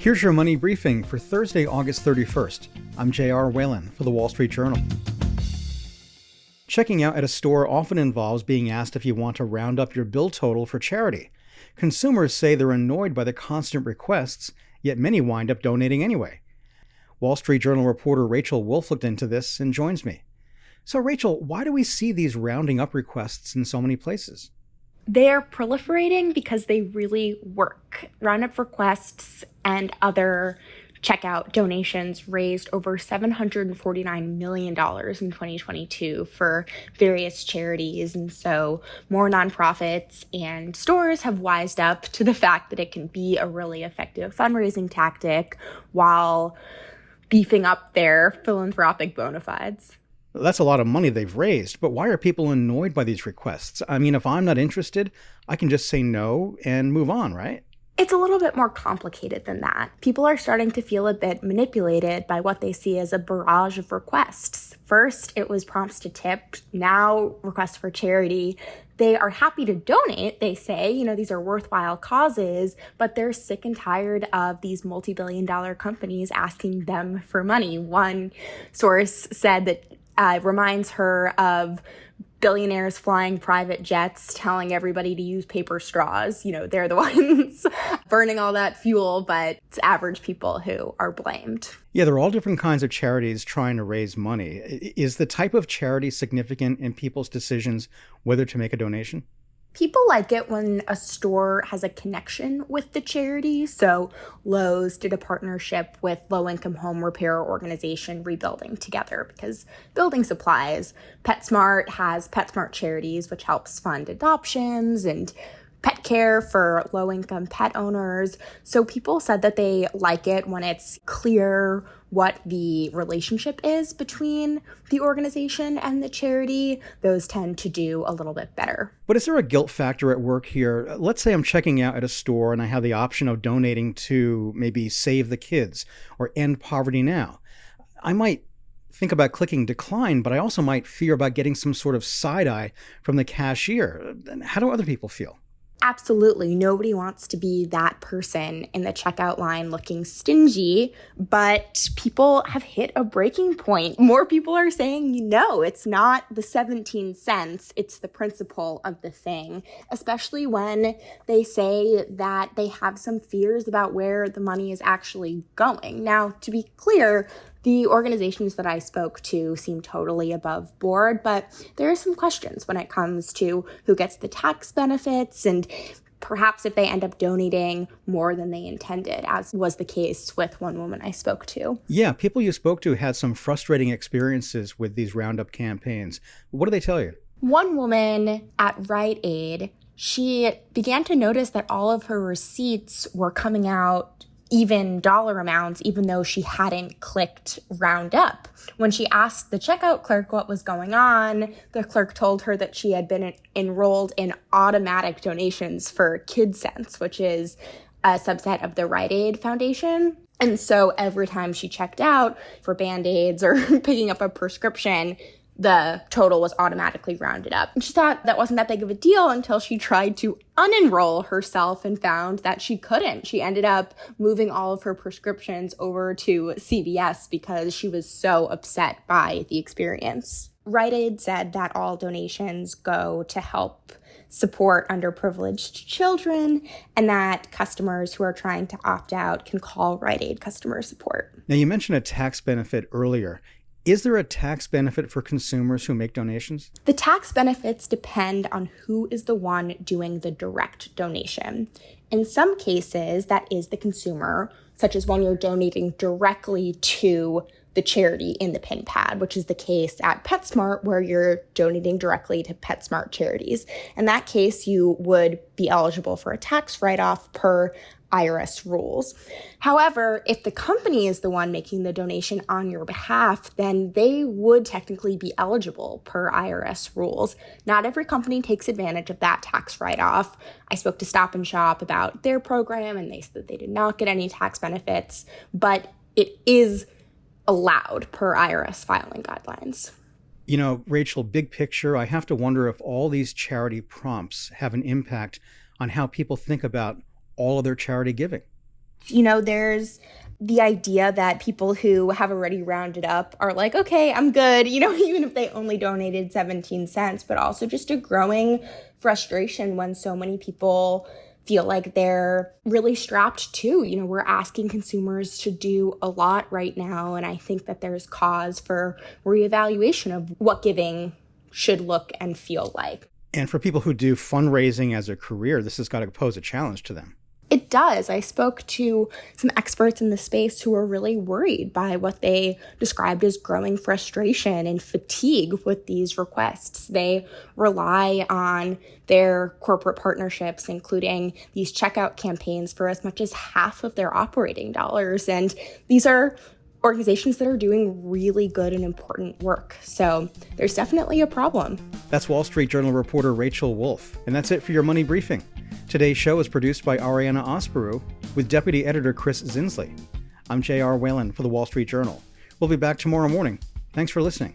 Here's your money briefing for Thursday, August 31st. I'm J.R. Whalen for the Wall Street Journal. Checking out at a store often involves being asked if you want to round up your bill total for charity. Consumers say they're annoyed by the constant requests, yet many wind up donating anyway. Wall Street Journal reporter Rachel Wolfe looked into this and joins me. So Rachel, why do we see these rounding up requests in so many places? They're proliferating because they really work. Roundup requests and other checkout donations raised over $749 million in 2022 for various charities. And so more nonprofits and stores have wised up to the fact that it can be a really effective fundraising tactic while beefing up their philanthropic bona fides. That's a lot of money they've raised, but why are people annoyed by these requests? I mean, if I'm not interested, I can just say no and move on, right? It's a little bit more complicated than that. People are starting to feel a bit manipulated by what they see as a barrage of requests. First, it was prompts to tip, now requests for charity. They are happy to donate, they say, these are worthwhile causes, but they're sick and tired of these multi-billion-dollar companies asking them for money. One source said that reminds her of billionaires flying private jets, telling everybody to use paper straws. They're the ones burning all that fuel, but it's average people who are blamed. Yeah, there are all different kinds of charities trying to raise money. Is the type of charity significant in people's decisions whether to make a donation? People like it when a store has a connection with the charity. So Lowe's did a partnership with low-income home repair organization Rebuilding Together because building supplies. PetSmart has PetSmart Charities, which helps fund adoptions and pet care for low-income pet owners. So people said that they like it when it's clear what the relationship is between the organization and the charity. Those tend to do a little bit better. But is there a guilt factor at work here? Let's say I'm checking out at a store and I have the option of donating to maybe Save the Kids or End Poverty Now. I might think about clicking decline, but I also might fear about getting some sort of side eye from the cashier. How do other people feel? Absolutely. Nobody wants to be that person in the checkout line looking stingy, but people have hit a breaking point. More people are saying, no, it's not the 17 cents. It's the principle of the thing, especially when they say that they have some fears about where the money is actually going. Now, to be clear, the organizations that I spoke to seem totally above board, but there are some questions when it comes to who gets the tax benefits and perhaps if they end up donating more than they intended, as was the case with one woman I spoke to. Yeah, people you spoke to had some frustrating experiences with these Roundup campaigns. What do they tell you? One woman at Rite Aid, she began to notice that all of her receipts were coming out even dollar amounts, even though she hadn't clicked round up. When she asked the checkout clerk what was going on, the clerk told her that she had been enrolled in automatic donations for KidSense, which is a subset of the Rite Aid Foundation. And so every time she checked out for Band-Aids or picking up a prescription, the total was automatically rounded up. And she thought that wasn't that big of a deal until she tried to unenroll herself and found that she couldn't. She ended up moving all of her prescriptions over to CVS because she was so upset by the experience. Rite Aid said that all donations go to help support underprivileged children and that customers who are trying to opt out can call Rite Aid customer support. Now, you mentioned a tax benefit earlier. Is there a tax benefit for consumers who make donations? The tax benefits depend on who is the one doing the direct donation. In some cases, that is the consumer, such as when you're donating directly to the charity in the pin pad, which is the case at PetSmart where you're donating directly to PetSmart charities. In that case, you would be eligible for a tax write-off per IRS rules. However, if the company is the one making the donation on your behalf, then they would technically be eligible per IRS rules. Not every company takes advantage of that tax write-off. I spoke to Stop and Shop about their program, and they said that they did not get any tax benefits, but it is allowed per IRS filing guidelines. You know, Rachel, big picture, I have to wonder if all these charity prompts have an impact on how people think about all of their charity giving. There's the idea that people who have already rounded up are like, okay, I'm good, even if they only donated 17 cents, but also just a growing frustration when so many people feel like they're really strapped too. We're asking consumers to do a lot right now, and I think that there's cause for reevaluation of what giving should look and feel like. And for people who do fundraising as a career, this has got to pose a challenge to them. It does. I spoke to some experts in the space who were really worried by what they described as growing frustration and fatigue with these requests. They rely on their corporate partnerships, including these checkout campaigns, for as much as half of their operating dollars. And these are organizations that are doing really good and important work. So there's definitely a problem. That's Wall Street Journal reporter Rachel Wolfe. And that's it for your Money Briefing. Today's show is produced by Ariana Osperu with deputy editor Chris Zinsley. I'm J.R. Whalen for the Wall Street Journal. We'll be back tomorrow morning. Thanks for listening.